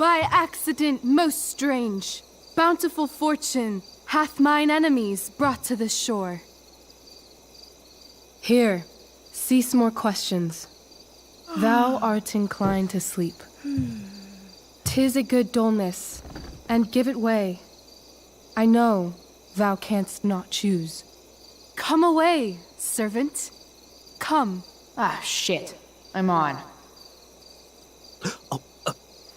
By accident most strange, bountiful fortune hath mine enemies brought to this shore. Here, cease more questions. Thou art inclined to sleep. 'Tis a good dullness, and give it way. I know thou canst not choose. Come away, servant. Come. Ah, shit. I'm on. Oh,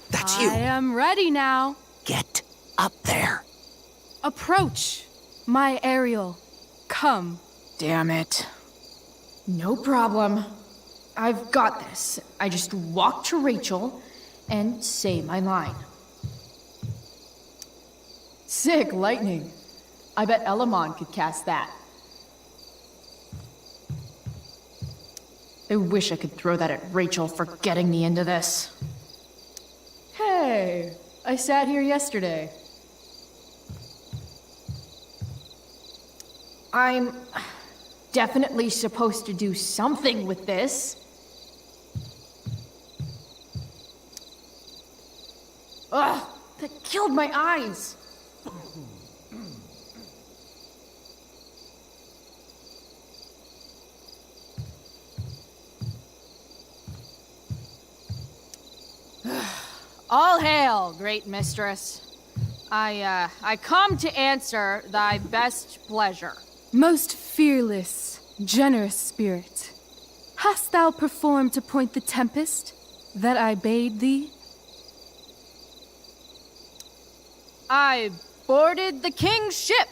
that's you. I am ready now. Get up there. Approach, my Ariel. Come. Damn it. No problem. I've got this. I just walk to Rachel and say my line. Sick lightning. I bet Elamon could cast that. I wish I could throw that at Rachel for getting me into this. Hey, I sat here yesterday. I'm definitely supposed to do something with this. Ugh, that killed my eyes. All hail, great mistress. I come to answer thy best pleasure. Most fearless, generous spirit, hast thou performed to point the tempest that I bade thee? I boarded the king's ship.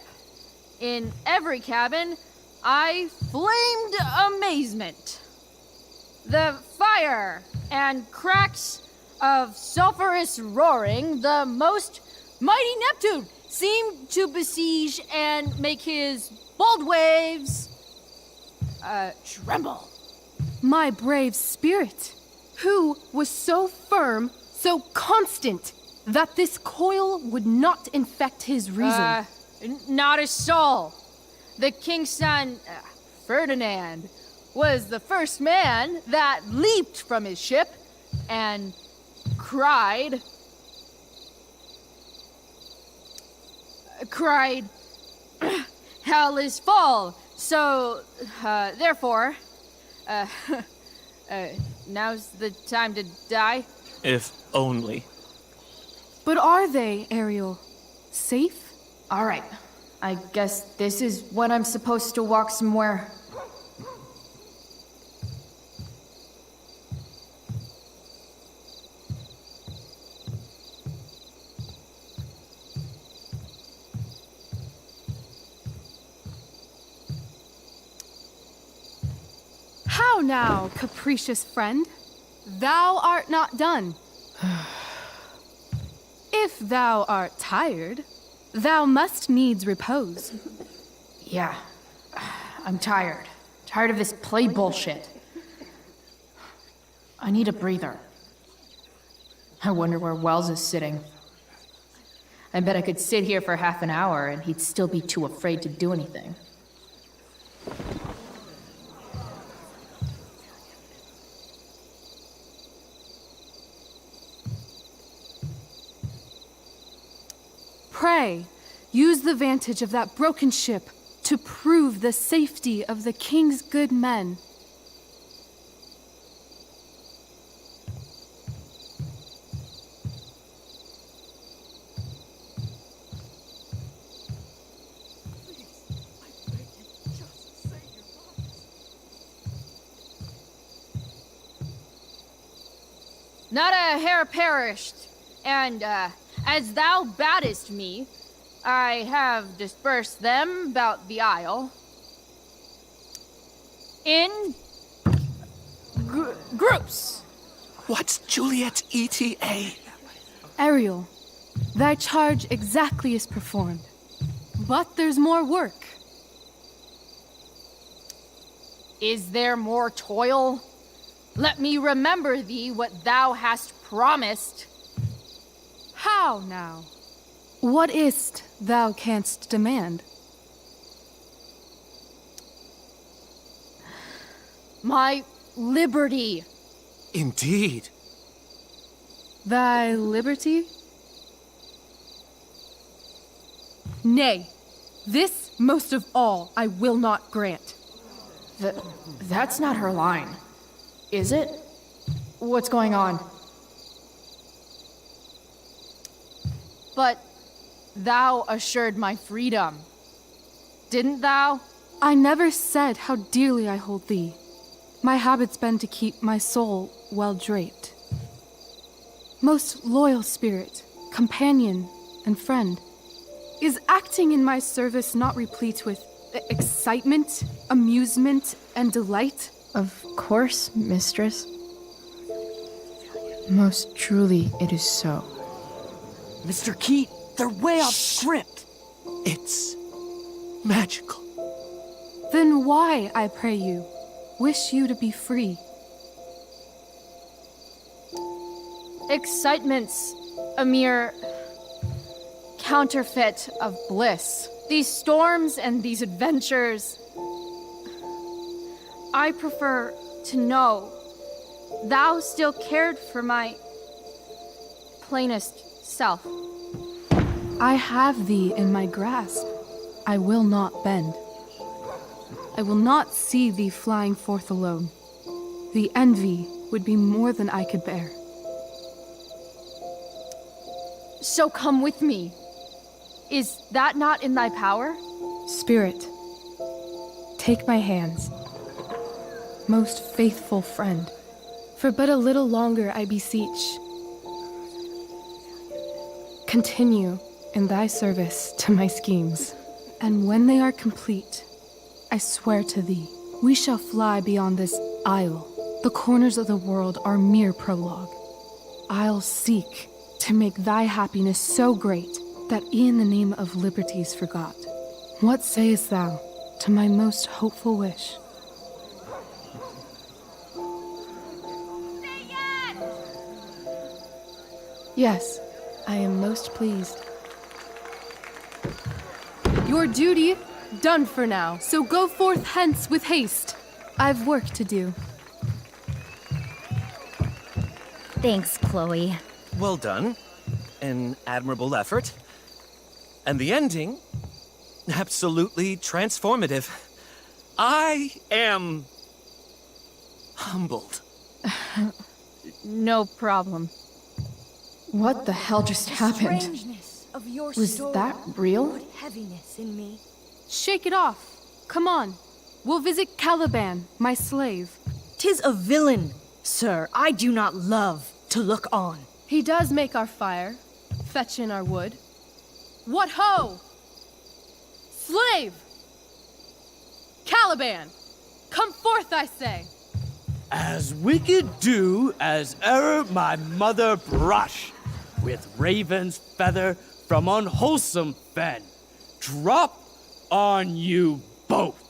In every cabin, I flamed amazement. The fire and cracks of sulphurous roaring, the most mighty Neptune seemed to besiege and make his bold waves tremble. My brave spirit, who was so firm, so constant, that this coil would not infect his reason. Not a soul. The king's son, Ferdinand, was the first man that leaped from his ship and cried, hell is full, so, therefore, now's the time to die. If only. But are they, Ariel, safe? All right, I guess this is when I'm supposed to walk somewhere. How now, capricious friend? Thou art not done. If thou art tired, thou must needs repose. Yeah, I'm tired. Tired of this play bullshit. I need a breather. I wonder where Wells is sitting. I bet I could sit here for half an hour and he'd still be too afraid to do anything. Pray, use the vantage of that broken ship to prove the safety of the king's good men. Not a hair perished, and, as thou badest me, I have dispersed them about the isle. In groups. What's Juliet's ETA? Ariel, thy charge exactly is performed. But there's more work. Is there more toil? Let me remember thee what thou hast promised. How now? What is't thou canst demand? My liberty. Indeed. Thy liberty? Nay, this most of all I will not grant. That's not her line, is it? What's going on? But thou assured my freedom, didn't thou? I never said how dearly I hold thee. My habit's been to keep my soul well draped. Most loyal spirit, companion, and friend, is acting in my service not replete with excitement, amusement, and delight? Of course, mistress. Most truly it is so. Mr. Keat, they're way off script. It's magical. Then why, I pray you, wish you to be free? Excitement's a mere counterfeit of bliss. These storms and these adventures, I prefer to know thou still cared for my plainest self. I have thee in my grasp. I will not bend. I will not see thee flying forth alone. The envy would be more than I could bear. So come with me. Is that not in thy power? Spirit, take my hands. Most faithful friend, for but a little longer I beseech. Continue in thy service to my schemes, and when they are complete, I swear to thee, we shall fly beyond this isle. The corners of the world are mere prologue. I'll seek to make thy happiness so great that e'en the name of liberty's forgot. What sayest thou to my most hopeful wish? Yes, I am most pleased. Your duty done for now, so go forth hence with haste. I've work to do. Thanks, Chloe. Well done. An admirable effort. And the ending, absolutely transformative. I am humbled. No problem. What the hell just happened? Was that real? Heaviness in me. Shake it off. Come on. We'll visit Caliban, my slave. 'Tis a villain, sir. I do not love to look on. He does make our fire, fetch in our wood. What ho! Slave! Caliban! Come forth, I say! As wicked do as e'er my mother brush, with raven's feather from unwholesome fen, drop on you both.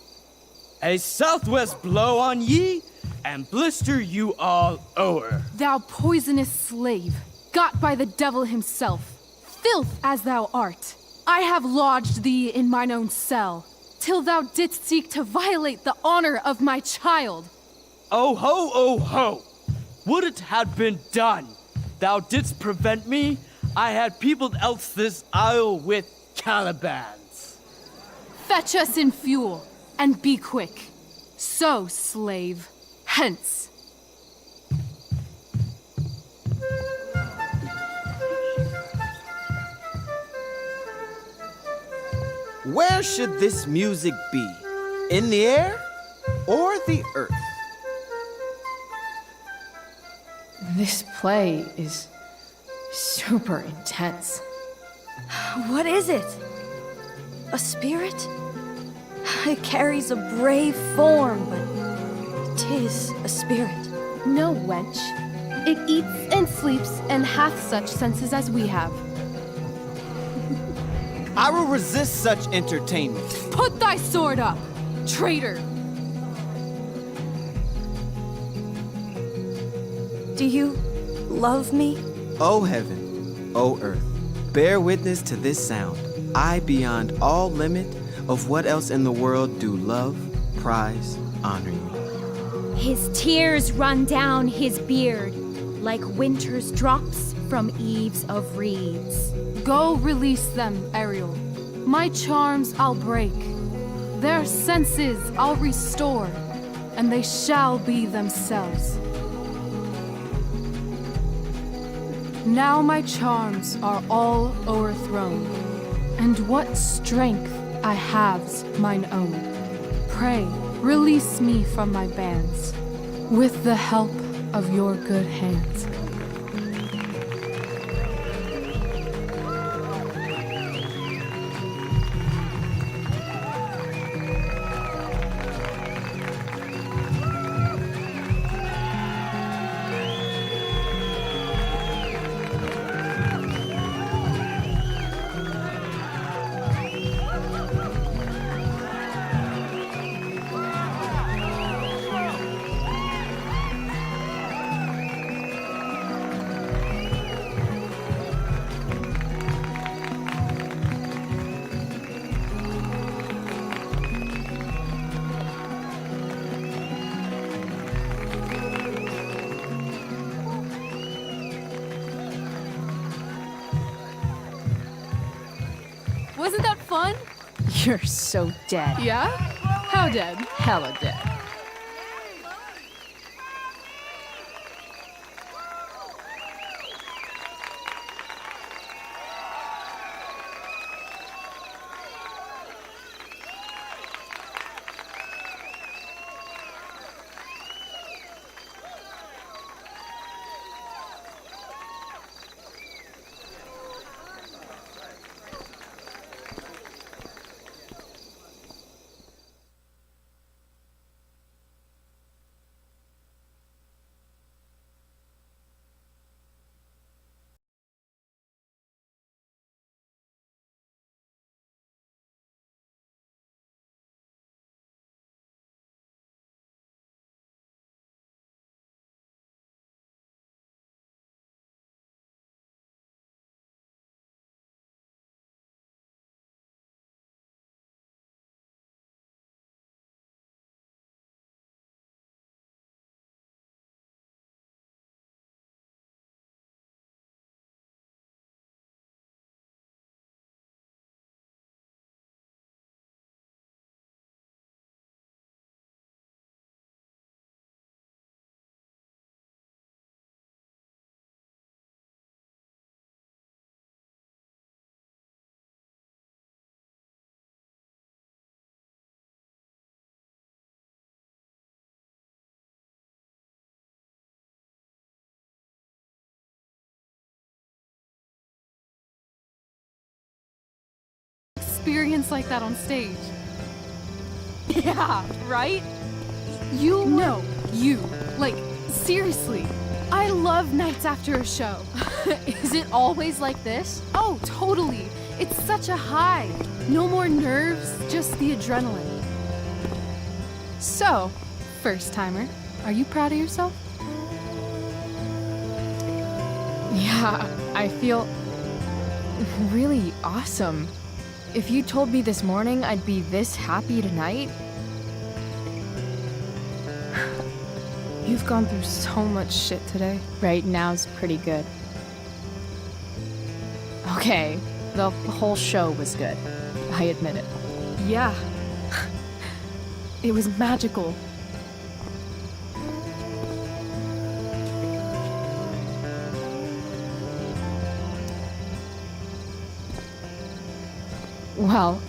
A southwest blow on ye, and blister you all o'er. Thou poisonous slave, got by the devil himself, filth as thou art, I have lodged thee in mine own cell, till thou didst seek to violate the honor of my child. Oh ho, oh ho! Would it had been done! Thou didst prevent me, I had peopled else this isle with Calibans. Fetch us in fuel, and be quick. So, slave, hence. Where should this music be? In the air or the earth? This play is super intense. What is it? A spirit? It carries a brave form, but 'tis a spirit. No, wench. It eats and sleeps and hath such senses as we have. I will resist such entertainment. Put thy sword up, traitor! Do you love me? O heaven, O earth, bear witness to this sound. I, beyond all limit of what else in the world, do love, prize, honor you. His tears run down his beard. like winter's drops from eaves of reeds. Go release them, Ariel. My charms I'll break. Their senses I'll restore, and they shall be themselves. Now my charms are all o'erthrown, and what strength I have's mine own. Pray, release me from my bands, with the help of your good hands. Wasn't that fun? You're so dead. Yeah? How dead? Hella dead. Experience like that on stage. Yeah, right? You know, you. Like, seriously. I love nights after a show. Is it always like this? Oh, totally. It's such a high. No more nerves, just the adrenaline. So, first timer, are you proud of yourself? Yeah, I feel really awesome. If you told me this morning I'd be this happy tonight, You've gone through so much shit today. right now's pretty good. Okay, the whole show was good. I admit it. Yeah. It was magical. Well,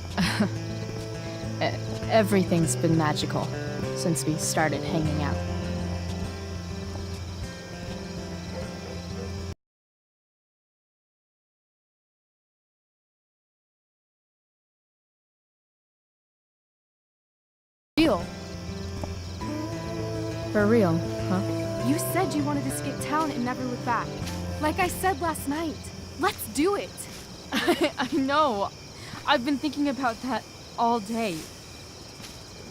everything's been magical since we started hanging out. Real. For real, huh? You said you wanted to skip town and never look back. Like I said last night. Let's do it. I know. I've been thinking about that all day.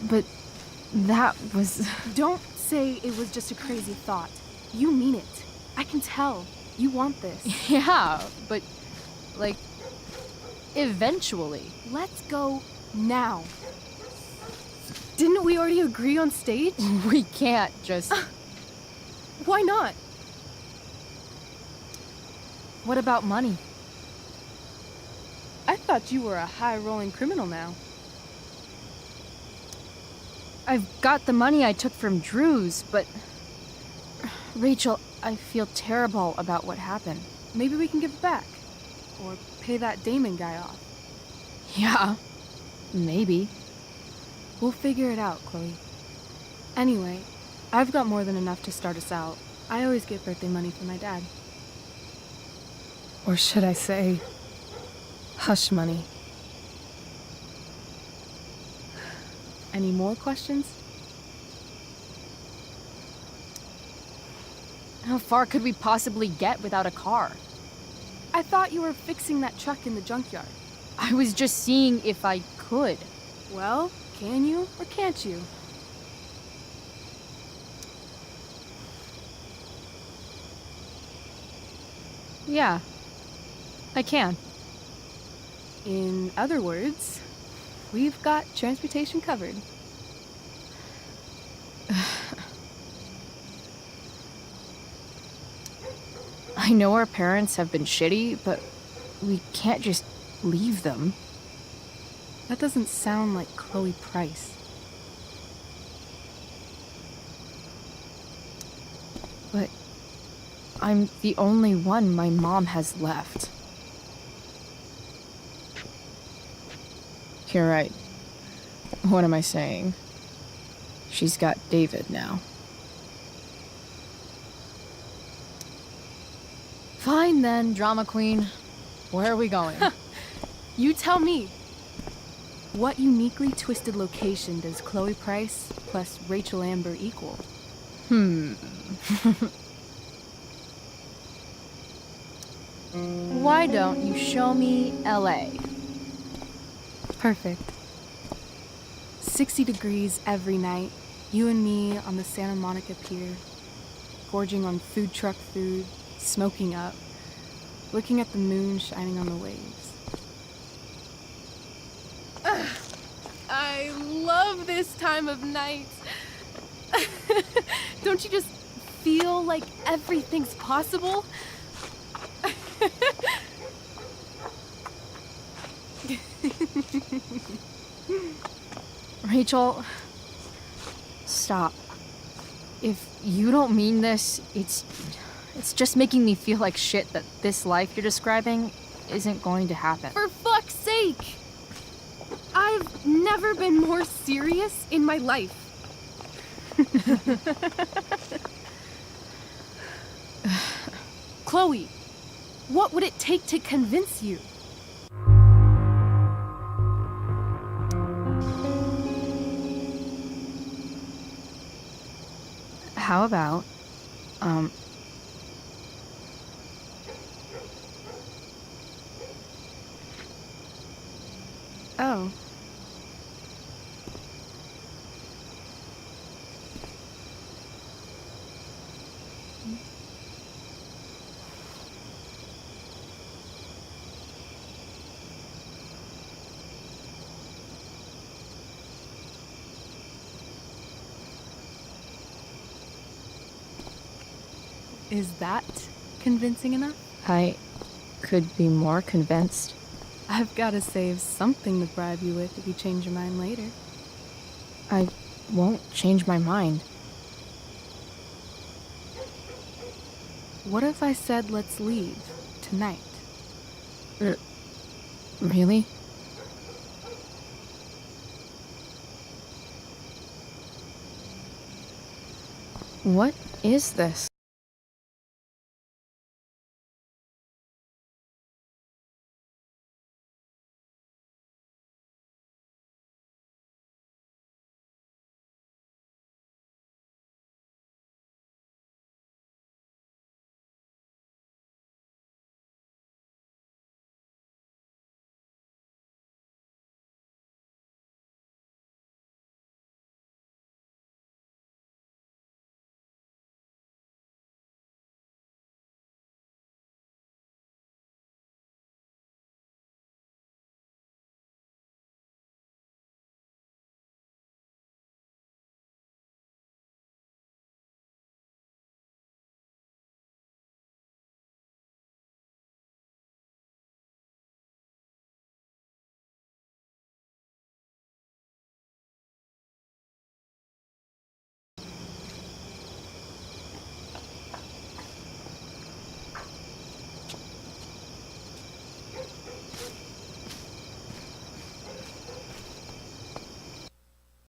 But that was... Don't say it was just a crazy thought. You mean it. I can tell. You want this. Yeah, but, like, eventually. Let's go now. Didn't we already agree on stage? We can't just... Why not? What about money? I thought you were a high-rolling criminal now. I've got the money I took from Drew's, but... Rachel, I feel terrible about what happened. Maybe we can give it back. Or pay that Damon guy off. Yeah, maybe. We'll figure it out, Chloe. Anyway, I've got more than enough to start us out. I always get birthday money from my dad. Or should I say, hush money. Any more questions? How far could we possibly get without a car? I thought you were fixing that truck in the junkyard. I was just seeing if I could. Well, can you or can't you? Yeah, I can. In other words, we've got transportation covered. I know our parents have been shitty, but we can't just leave them. That doesn't sound like Chloe Price. But I'm the only one my mom has left. You're right. What am I saying? She's got David now. Fine then, drama queen. Where are we going? You tell me. What uniquely twisted location does Chloe Price plus Rachel Amber equal? Why don't you show me LA? Perfect. 60 degrees every night. You and me on the Santa Monica Pier. Gorging on food truck food. Smoking up. Looking at the moon shining on the waves. I love this time of night. Don't you just feel like everything's possible? Rachel, stop. If you don't mean this, it's just making me feel like shit that this life you're describing isn't going to happen. For fuck's sake! I've never been more serious in my life. Chloe, what would it take to convince you? How about, Oh. Is that convincing enough? I could be more convinced. I've got to save something to bribe you with if you change your mind later. I won't change my mind. What if I said let's leave tonight? Really? What is this?